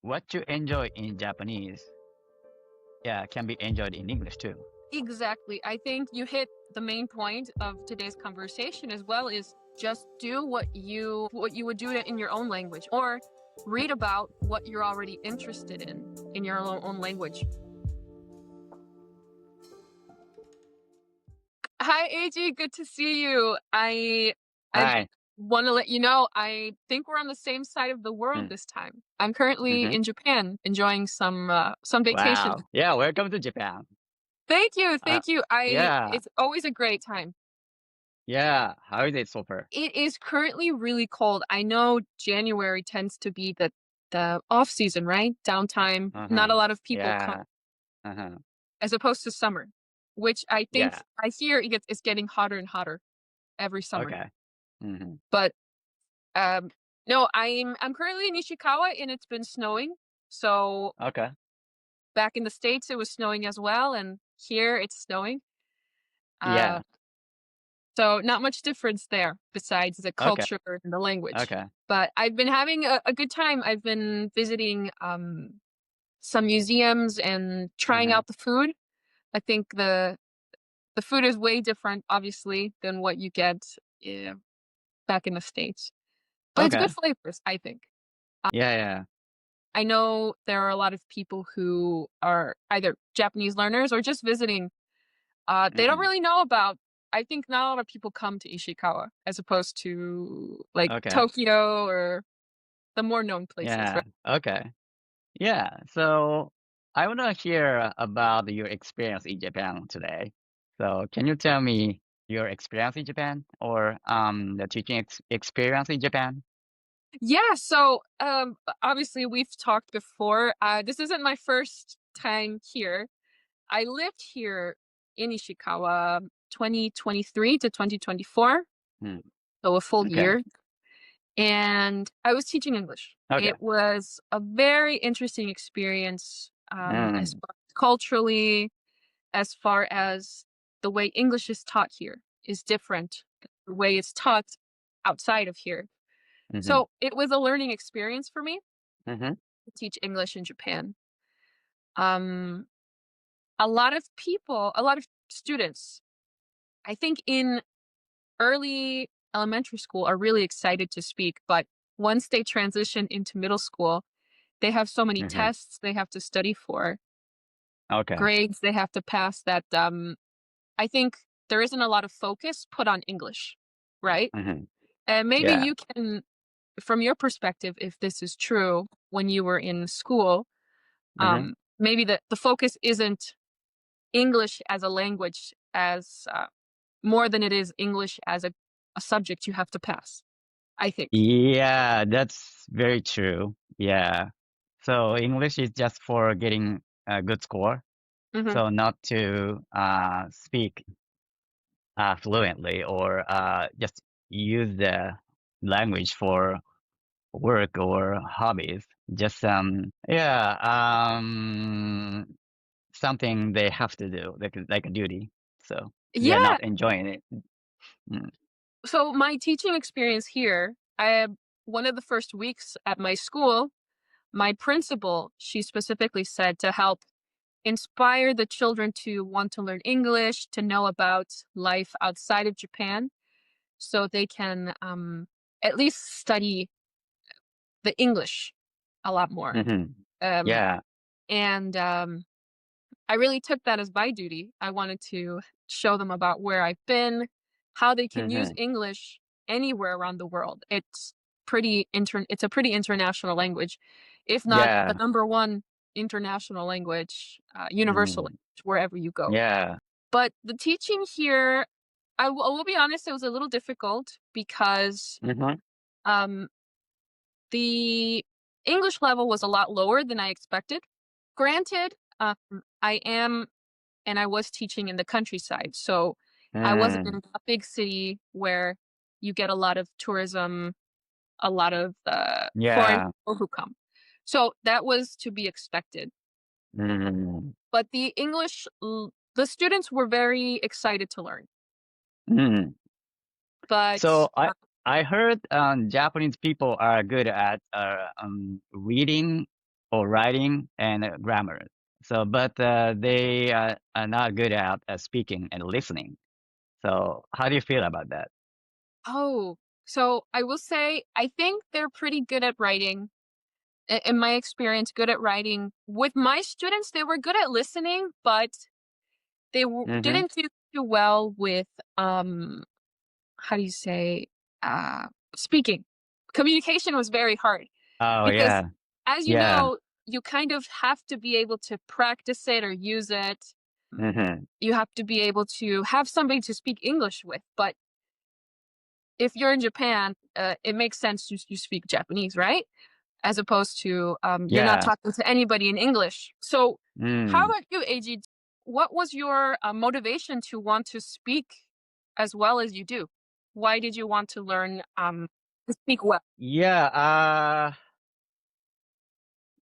what you enjoy in Japanese, yeah, can be enjoyed in English too. Exactly. I think you hit the main point of today's conversation as well, is just do what you would do in your own language, or read about what you're already interested in your own language. Hi, AG. Good to see you. I Hi. want to let you know, I think we're on the same side of the world Mm. this time. I'm currently Hmm. in Japan enjoying some vacation. Wow. Yeah, welcome to Japan. Thank you. Uh, Thank you. yeah, It's always a great time. yeah. How is it so far? It is currently really cold. I know January tends to be the off season, right? Downtime. Uh-huh. Not a lot of people come, Yeah. Uh-huh. as opposed to summer, which I think Yeah. I hear it's getting hotter and hotter every summer. Okay. Hmm. But um, no, I'm currently in Ishikawa and it's been snowing. So Okay. back in the States it was snowing as well, and here it's snowing. Uh, Yeah. So not much difference there besides the Okay. culture and the language. Okay. But I've been having a good time. I've been visiting some museums and trying Uh-huh. out the food. I think the food is way different, obviously, than what you get back in the States. But it's Okay. good flavors, I think. Yeah, yeah. I know there are a lot of people who are either Japanese learners or just visiting. They don't Hmm. really know about. I think not a lot of people come to Ishikawa as opposed to like Okay. Tokyo or the more known places, Yeah. right? Okay. Yeah. So I want to hear about your experience in Japan today. So can you tell me your experience in Japan or the teaching experience in Japan? Yeah, so obviously we've talked before. This isn't my first time here. I lived here in Ishikawa 2023 to 2024, Hmm. so a full Okay. year. And I was teaching English. Okay. It was a very interesting experience, as Mm. far as culturally, as far as the way English is taught here is different the way it's taught outside of here. Mm-hmm. So it was a learning experience for me Mm-hmm. to teach English in Japan. Um, a lot of people, a lot of students, I think in early elementary school are really excited to speak, but once they transition into middle school, they have so many Mm-hmm. tests they have to study for, Okay. grades they have to pass, that I think there isn't a lot of focus put on English, right? Mm-hmm. And maybe Yeah. you can, from your perspective, if this is true, when you were in school, Mm-hmm. maybe the focus isn't English as a language as more than it is English as a subject you have to pass, I think. Yeah, that's very true. Yeah. So English is just for getting a good score. Hmm. So not to speak fluently or just use the language for work or hobbies. Just yeah, something they have to do, like a duty. So they're Yeah. not enjoying it. Mm. So my teaching experience here, one of the first weeks at my school, my principal, she specifically said to help inspire the children to want to learn English, to know about life outside of Japan, so they can at least study the English a lot more. Hmm. Um, Yeah. and I really took that as my duty. I wanted to show them about where I've been, how they can use Hmm. English anywhere around the world. It's a pretty international language, if not the Yeah. number one international language, universal Hmm. language, wherever you go. Yeah. But the teaching here, I will be honest, it was a little difficult because Hmm. um, the English level was a lot lower than I expected. Granted, I am and I was teaching in the countryside, so I wasn't in Mm. a big city where you get a lot of tourism, a lot of foreign Yeah. people who come. So that was to be expected. Mm. But the students were very excited to learn. Mm. But So I heard Japanese people are good at reading or writing and grammar. So, but they are not good at speaking and listening. So, how do you feel about that? Oh, so I will say I think they're pretty good at writing. In my experience, good at writing. With my students, they were good at listening, but Mm-hmm. didn't do too well with how do you say uh speaking. Communication was very hard Oh because, yeah, as you yeah. know, you kind of have to be able to practice it or use it. Mm-hmm. You have to be able to have somebody to speak English with. But if you're in Japan, it makes sense you speak Japanese, right? As opposed to you're not Yeah. talking to anybody in English. So, how Mm. about you, AG? What was your motivation to want to speak as well as you do? Why did you want to learn to speak well? Yeah.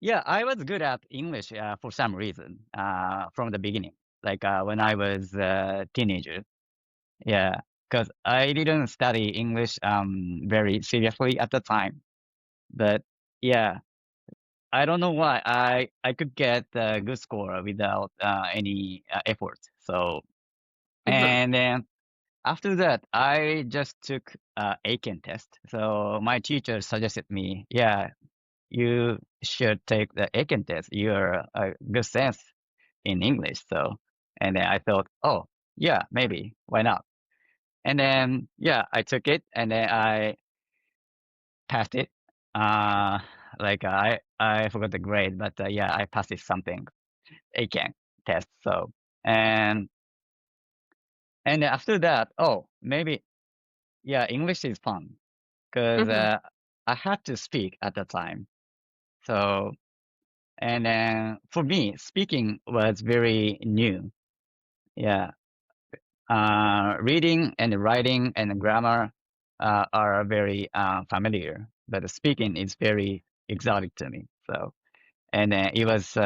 Yeah. I was good at English for some reason from the beginning, like when I was a teenager. Yeah, because I didn't study English very seriously at the time. But yeah, I don't know why I could get a good score without any effort. So Hmm. and then after that, I just took Aiken test. So my teacher suggested me, yeah, you should take the Aiken test. You're a good sense in English. So and then I thought, oh yeah, maybe why not? And then yeah, I took it and then I passed it. Uh, like I forgot the grade, but yeah, I passed it something Aiken test. So and and after that, oh maybe yeah, English is fun because Hmm. I had to speak at the time. So and then for me, speaking was very new. Yeah, reading and writing and grammar are very familiar, but speaking is very exotic to me. So and it was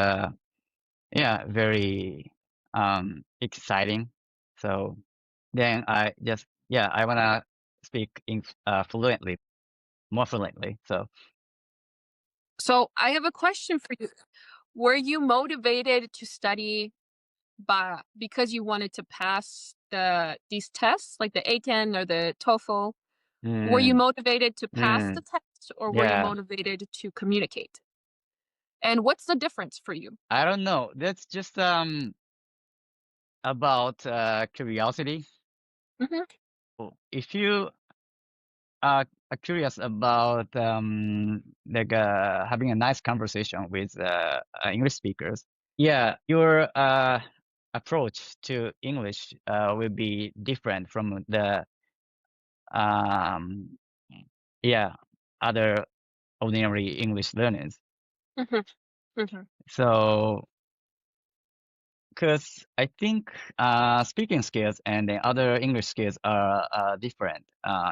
yeah very exciting. So then I just yeah I wanna speak in fluently, more fluently. So So, I have a question for you. Were you motivated to study because you wanted to pass these tests, like the A10 or the TOEFL? Were you mm, motivated to pass the mm, test, or were you yeah. motivated to communicate? And what's the difference for you? I don't know. That's just about curiosity. Mhm, If you are curious about like having a nice conversation with English speakers, yeah, your approach to English will be different from the um, yeah other ordinary English learners. mhm, mhm. So because I think speaking skills and the other English skills are different,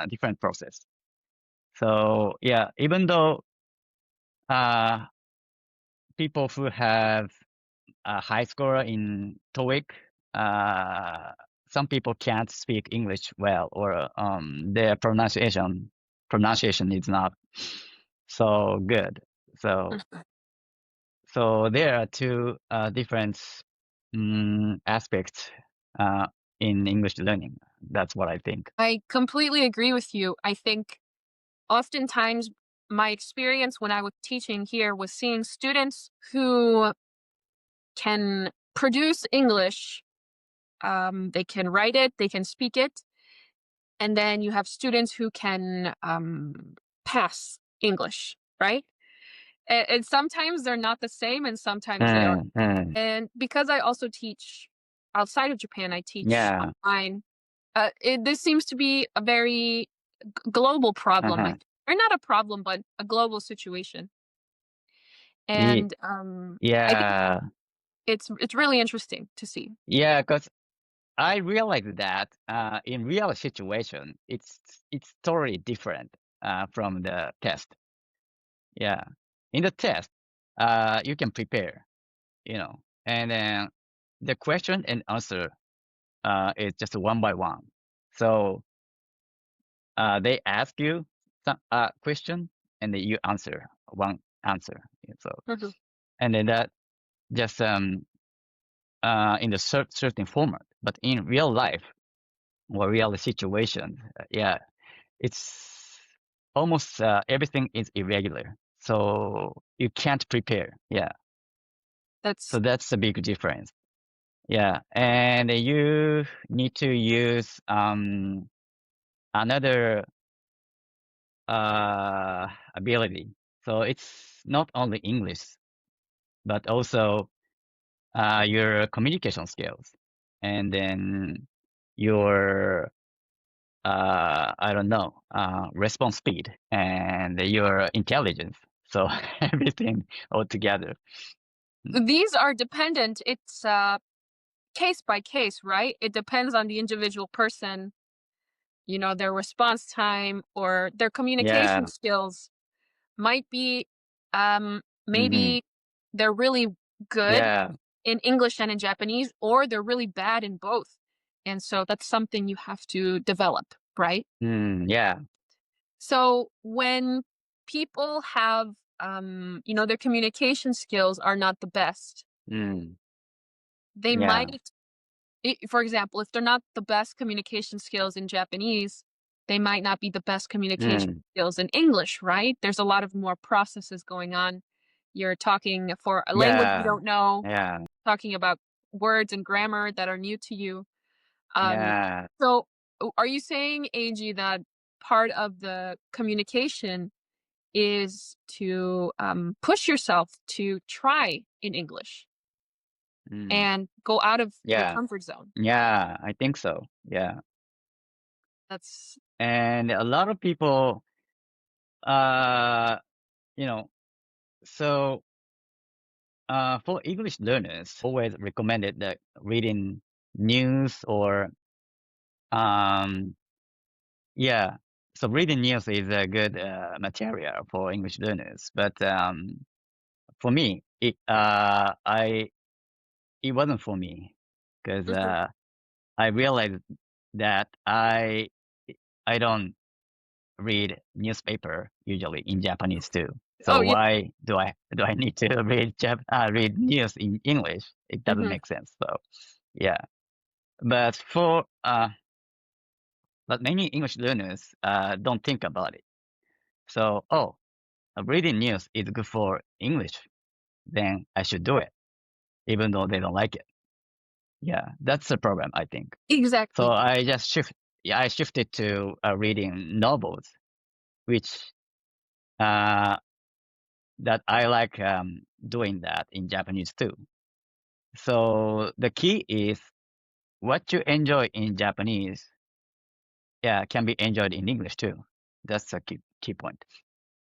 different process. So yeah, even though uh, people who have a high score in TOEIC, uh, some people can't speak English well, or their pronunciation is not so good. So there are two different aspects uh, in English learning. That's what I think. I completely agree with you. I think oftentimes my experience when I was teaching here was seeing students who can produce English. They can write it, they can speak it, and then you have students who can pass English, right? And sometimes they're not the same, and sometimes they are. Mm, mm. And because I also teach outside of Japan, I teach Yeah. online. This seems to be a very global problem, I Uh-huh. think. Or not a problem, but a global situation. Ye- And I think Yeah. it's really interesting to see. Yeah, because I realized that in real situation, it's totally different from the test. Yeah. In the test, you can prepare, you know, and then the question and answer is just one by one. So they ask you some question and then you answer one answer. Yeah, so and then that just in the certain format. But in real life or real situation, yeah, it's almost everything is irregular, so you can't prepare. Yeah, so That's that's a big difference. Yeah, and you need to use another ability. So it's not only English, but also your communication skills, and then your I don't know, response speed and your intelligence. So everything all together. Mm. these are dependent. It's case by case, right? It depends on the individual person, their response time or their communication Yeah. skills might be Hmm. maybe they're really good Yeah. in English and in Japanese, or they're really bad in both. And so that's something you have to develop, right? Mm, yeah. So when people have, their communication skills are not the best, Mm, they yeah. might, for example, if they're not the best communication skills in Japanese, they might not be the best communication Mm, skills in English, right? There's a lot of more processes going on. You're talking for a language you yeah. don't know, Yeah. talking about words and grammar that are new to you. Um, Yeah. so, are you saying, AG, that part of the communication is to push yourself to try in English Mm, and go out of your yeah. comfort zone? Yeah. I think so. Yeah. That's And a lot of people, uh, you know, so for English learners, always recommended that reading news or um, yeah. So reading news is a good material for English learners. But for me, it wasn't for me because mhm. I realized that I don't read newspaper usually in Japanese too. So Oh yeah. why do I need to read news in English? It doesn't Hmm. make sense. So yeah, but but many English learners don't think about it. So reading news is good for English, then I should do it, even though they don't like it. Yeah, that's the problem, I think. So Exactly. yeah, I shifted to reading novels, which uh, that I like doing that in Japanese too. So the key is what you enjoy in Japanese, yeah, can be enjoyed in English too. That's a key point.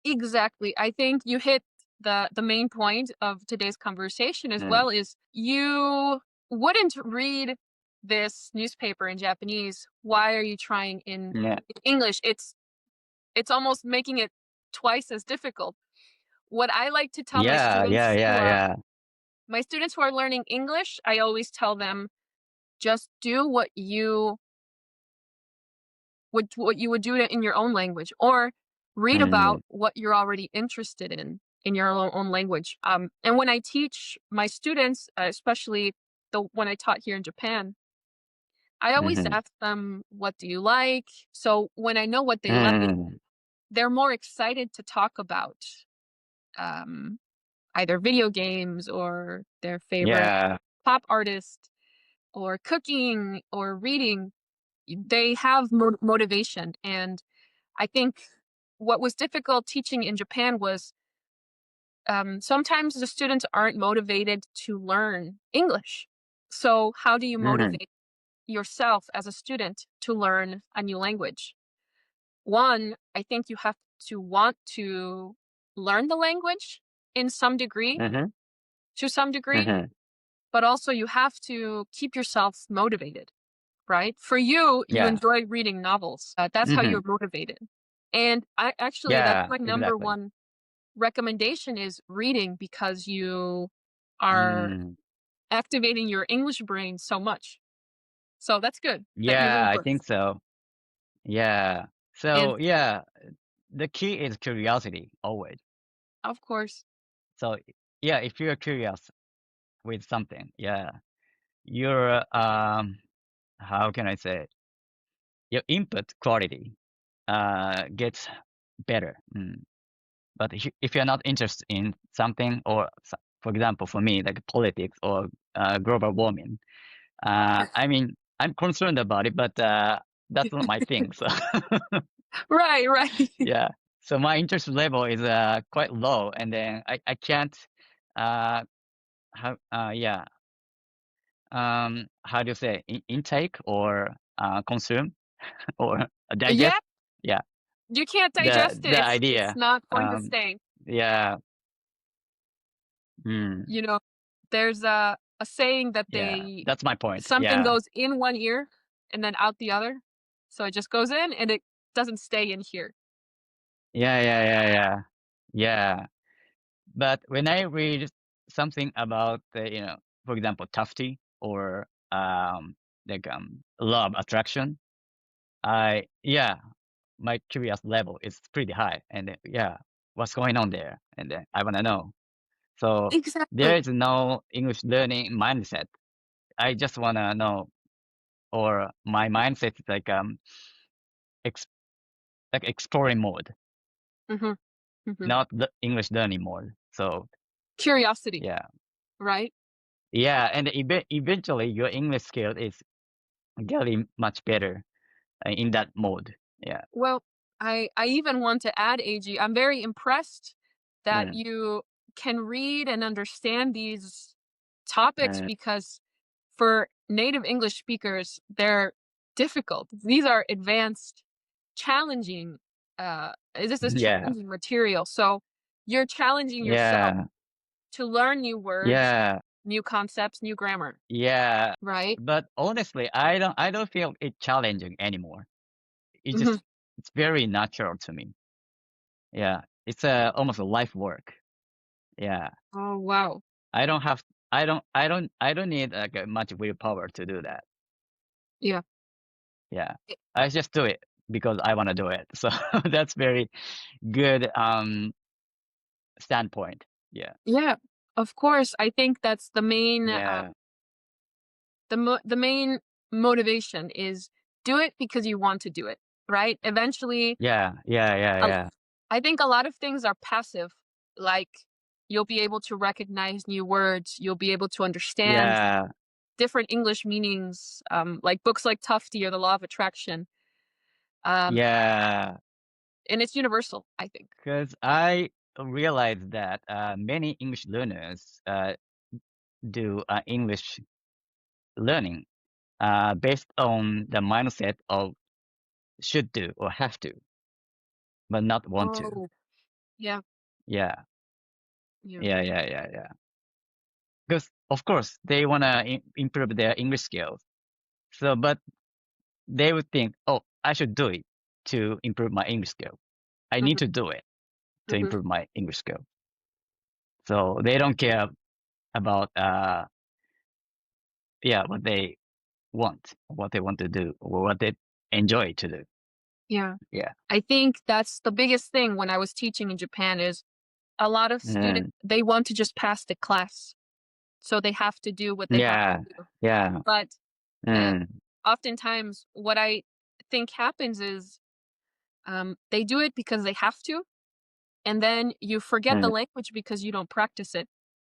Exactly. I think you hit the main point of today's conversation as Mm, well is you wouldn't read this newspaper in Japanese. Why are you trying yeah, in English? It's almost making it twice as difficult. What I like to tell yeah, yeah, yeah, yeah. my students who are learning English, I always tell them just do what you would do in your own language, or read Mm, about what you're already interested in your own language. And when I teach my students, especially the when I taught here in Japan, I always mm-hmm, ask them, "What do you like?" So when I know what they like, mm, they're more excited to talk about um, either video games or their favorite yeah, pop artist or cooking or reading. They have motivation, and I think what was difficult teaching in Japan was sometimes the students aren't motivated to learn English. So, how do you mm-hmm, motivate yourself as a student to learn a new language? One, I think you have to want to learn the language in some degree, mm-hmm, to some degree, mm-hmm, but also you have to keep yourself motivated, right? For you, you yeah, enjoy reading novels. That's how mm-hmm, you're motivated. And I actually, that's yeah, my number exactly. one recommendation is reading because you are Mm, activating your English brain so much. So that's good that you're yeah, doing I both. think so. Yeah. And So yeah, the key is curiosity always. of course, So yeah, if you're curious with something, yeah, your how can I say it? Your input quality gets better. But if you're not interested in something, or for example, for me, like politics or global warming, I mean, I'm concerned about it, but that's not my thing. So Right, right. yeah, so my interest level is quite low, and then I can't uh how yeah how do you say intake or consume or digest? Yeah, Yeah, you can't the digest it. the It's idea. not going to Um, stay. yeah, mm, You know, there's a saying that yeah, they that's my point. something Yeah, goes in one ear and then out the other. So it just goes in and it doesn't stay in here. yeah. Yeah. But when I read something about for example, Tufty or like law of attraction, my curious level is pretty high, and then, yeah, what's going on there? And then I want to know. So there Exactly. is no English learning mindset. I just want to know, or my mindset is like ex like exploring mode, Hmm. Hmm. not the English learning mode. So Curiosity, yeah, right? yeah, and eventually your English skill is getting much better in that mode. Yeah. Well, I even want to add, AG, I'm very impressed that Mm, you can read and understand these topics mm, because for native English speakers, they're difficult. These are advanced, challenging. This is yeah, challenging material. So you're challenging yourself yeah, to learn new words, yeah, new concepts, new grammar, yeah. right? But honestly, I don't feel it challenging anymore. Hmm. It's very natural to me. Yeah, it's almost a life work. Yeah, Oh, wow. I don't have I don't need like much willpower to do that. Yeah. Yeah, I just do it because I want to do it. So that's very good standpoint. Yeah, Yeah, of course. I think that's yeah, the main motivation is do it because you want to do it, right? Eventually, yeah. I think a lot of things are passive, like you'll be able to recognize new words, you'll be able to understand Yeah, different English meanings, like books like Tufty or The Law of Attraction, um, yeah. and it's universal. I think. Because I realized that many English learners do English learning based on the mindset of should do or have to, but not want to. Oh, yeah, Yeah, yeah. yeah. Because of course they wanna improve their English skills. So, but they would think, oh, I should do it to improve my English skill. I need Hmm. to do it to Hmm. improve my English skill. So they don't care about what they want, what they want to do, or what they enjoy to do. Yeah. Yeah. I think that's the biggest thing when I was teaching in Japan is a lot of students, Mm. they want to just pass the class, so they have to do what they have Yeah. to do. Yeah. But, uh, Mm. oftentimes what I think happens is, they do it because they have to, and then you forget the Mm. language because you don't practice it,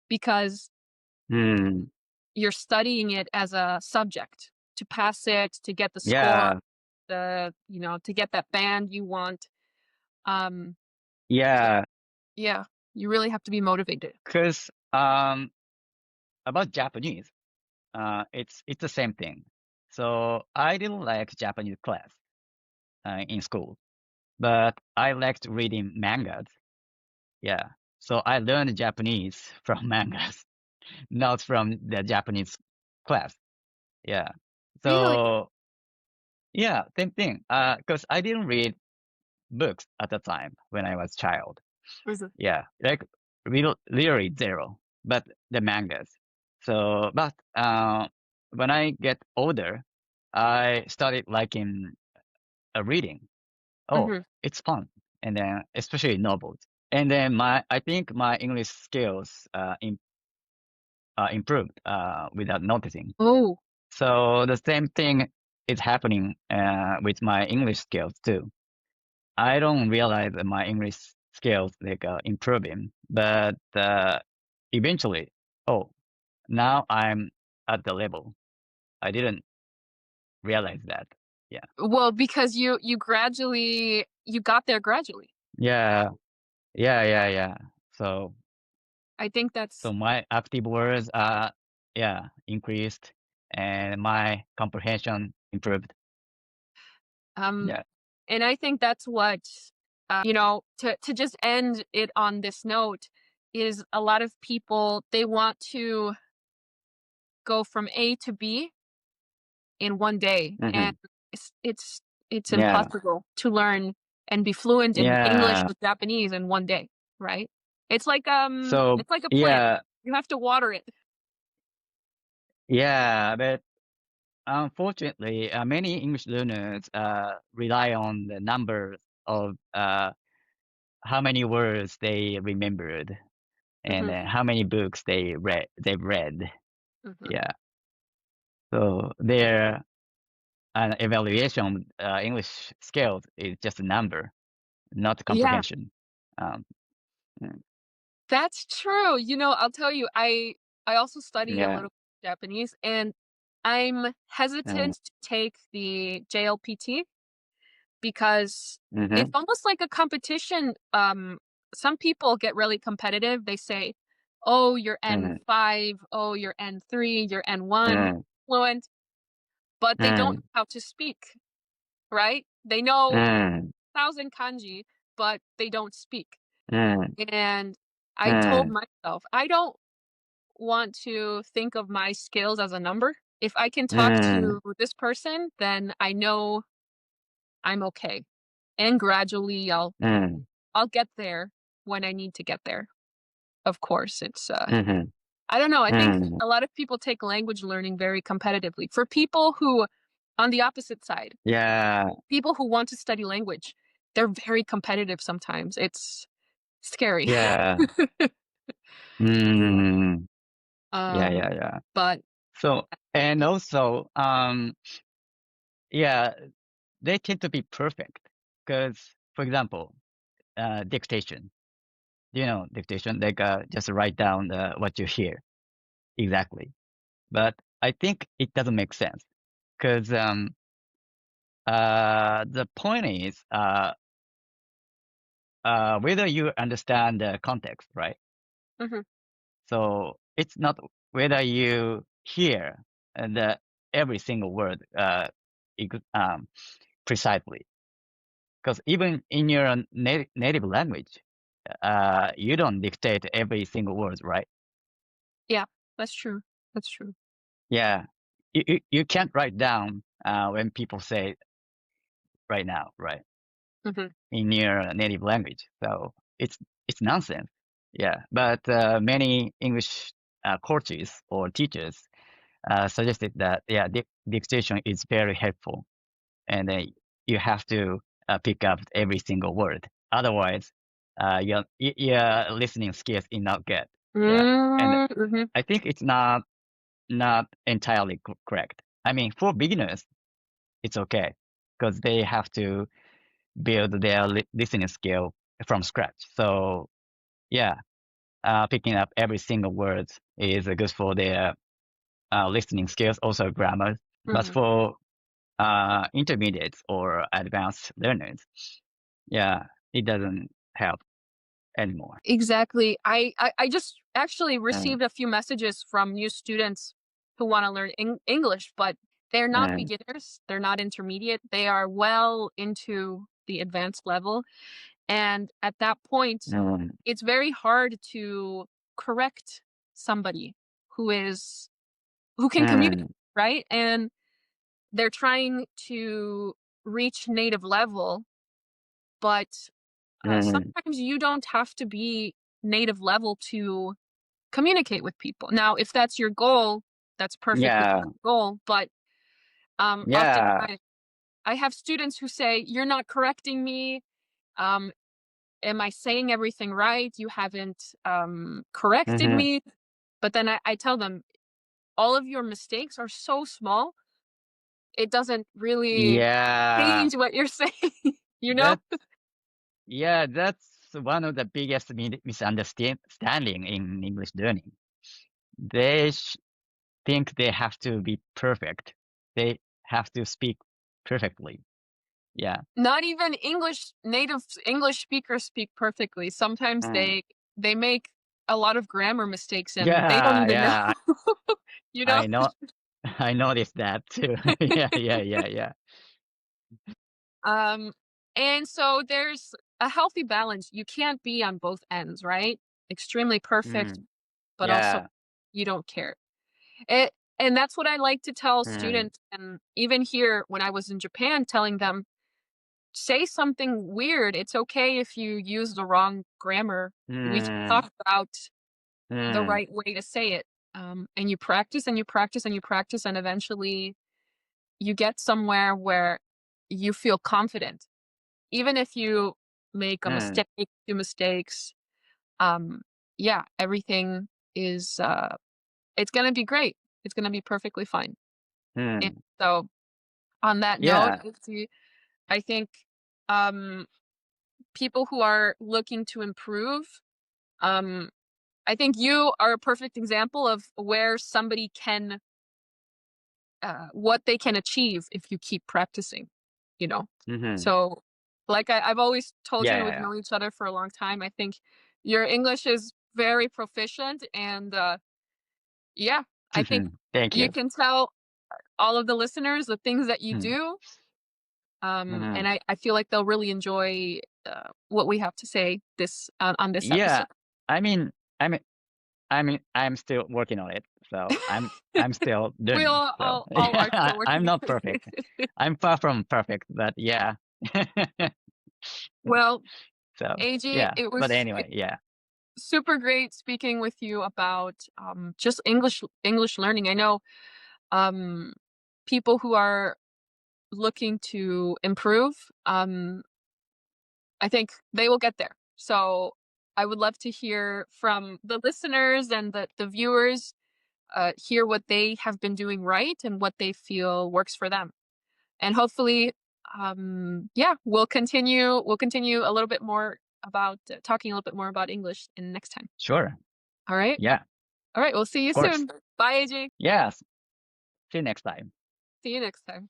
because Mm. you're studying it as a subject to pass it, to get the score, Yeah. to get that band you want. Um, so Yeah. yeah, you really have to be motivated. 'Cause about Japanese, it's the same thing. So I didn't like Japanese class in school, but I liked reading mangas. Yeah. So I learned Japanese from mangas, not from the Japanese class. Yeah. Really? So yeah, same thing. Because I didn't read books at the time when I was child. Was it? Yeah, like literally zero, but the mangas. So, but when I get older, I started liking reading. Oh, Mhm. it's fun, and then especially novels. and then I think my English skills improved without noticing. Oh, So the same thing is happening with my English skills too. I don't realize that my English skills like improving, but eventually, oh, now I'm at the level. I didn't realize that. Yeah, well, because you got there gradually. yeah, yeah. So I think that's my active words yeah increased, and my comprehension improved. um Yeah. and I think that's what you know, to just end it on this note is a lot of people they want to go from A to B in one day, and Hmm. it's Yeah. impossible to learn and be fluent in English Yeah. or Japanese in one day, right? So It's like a plant. yeah, You have to water it. yeah, but unfortunately, many English learners rely on the numbers of how many words they remembered, and Mhm, how many books they've read. mhm. Yeah. So their evaluation English skills is just a number, not Yeah, comprehension. Um, mm, that's true. You know, I'll tell you, I also study a yeah. little Japanese, and I'm Mm, hesitant to take the JLPT because it's mm-hmm, almost like a competition. Some people get really competitive. They say, "Oh, you're mm, N5. Oh, you're N3. You're N1, mm, fluent," but they don't mm, know how to speak. Right? They know mm, 1,000 kanji, but they don't speak. mm, And I told mm, myself, I don't want to think of my skills as a number. If I can talk mm, to this person, then I know I'm okay. And gradually mm, I'll get there when I need to get there. Of course, it's mm, I don't know, I think mm, a lot of people take language learning very competitively. For people who on the opposite side, yeah, people who want to study language, they're very competitive sometimes. It's scary. yeah, mm, um yeah. but So, and also, yeah, they tend to be perfect because, for example, dictation. You know, dictation, like just write down what you hear exactly. But I think it doesn't make sense because the point is whether you understand the context, right? mhm, So it's not whether you hear the every single word precisely. Because even in your native language, you don't dictate every single word, right? yeah, that's true. That's true. Yeah, you can't write down when people say right now, right, Mhm, in your native language. So it's nonsense. Yeah, but many English coaches or teachers suggested that yeah, dictation is very helpful, and you have to pick up every single word. Otherwise, your listening skills is not good. Yeah, and mhm, I think it's not entirely correct. I mean, for beginners, it's okay because they have to build their listening skill from scratch. So yeah, picking up every single word is good for their listening skills, also grammar. But mhm. for intermediates or advanced learners, yeah, it doesn't help anymore. Exactly. I just actually Mm, received a few messages from new students who wanna learn English, but they're not mm, beginners, they're not intermediate, they are well into the advanced level, and at that point, mm, it's very hard to correct somebody who is who can communicate, mm, right? And they're trying to reach native level, but mm, sometimes you don't have to be native level to communicate with people. Now, if that's your goal, that's perfectly yeah, fine goal. But yeah, oftentimes, I have students who say, "You're not correcting me," um, am I saying everything right? You haven't corrected Mhm. me. But then I tell them, all of your mistakes are so small, it doesn't really Yeah. change what you're saying, you know? That's yeah, that's one of the biggest misunderstanding in English learning. They think they have to be perfect. They have to speak perfectly. Yeah. Not even native English speakers speak perfectly. Sometimes Mm. they make a lot of grammar mistakes and they don't Yeah, even know, yeah. you know? I know. I noticed that too. Yeah, yeah, yeah, yeah. Um, and so there's a healthy balance. You can't be on both ends, right? Extremely perfect, Mm. but also Yeah. you don't care. It, and that's what I like to tell Mm. students. And even here, when I was in Japan, telling them, say something weird. It's okay if you use the wrong grammar. We can Mm. talk about the Mm. right way to say it. And you practice and you practice and you practice, and eventually you get somewhere where you feel confident. Even if you make a Mm. mistake, 2 mistakes, um, yeah, everything is it's gonna be great. It's gonna be perfectly fine. And Mm. so on that note, Yeah. I think um people who are looking to improve, um, I think you are a perfect example of where somebody can what they can achieve if you keep practicing, you know? Mhm. So, like I've always told you, Yeah, and yeah, we've yeah. known each other for a long time, I think your English is very proficient, and, yeah, I think Thank you you. can tell all of the listeners the things that you Mm. do, and Mhm. I feel like they'll really enjoy, what we have to say on this Yeah. episode. I mean I mean I'm still working on it, so I'm still We learning. So all yeah, are still I'm working. not perfect. I'm far from perfect, but yeah. Well, So AJ, yeah. But anyway, yeah. super great speaking with you about just English learning. I know um, people who are looking to improve. I think they will get there. So I would love to hear from the listeners and the viewers. Hear what they have been doing right and what they feel works for them. And hopefully, yeah, we'll continue a little bit more about talking a little bit more about English in next time. Sure. All right. Yeah. All right. We'll see you Of course. soon. Bye, AJ. Yes. See you next time. See you next time.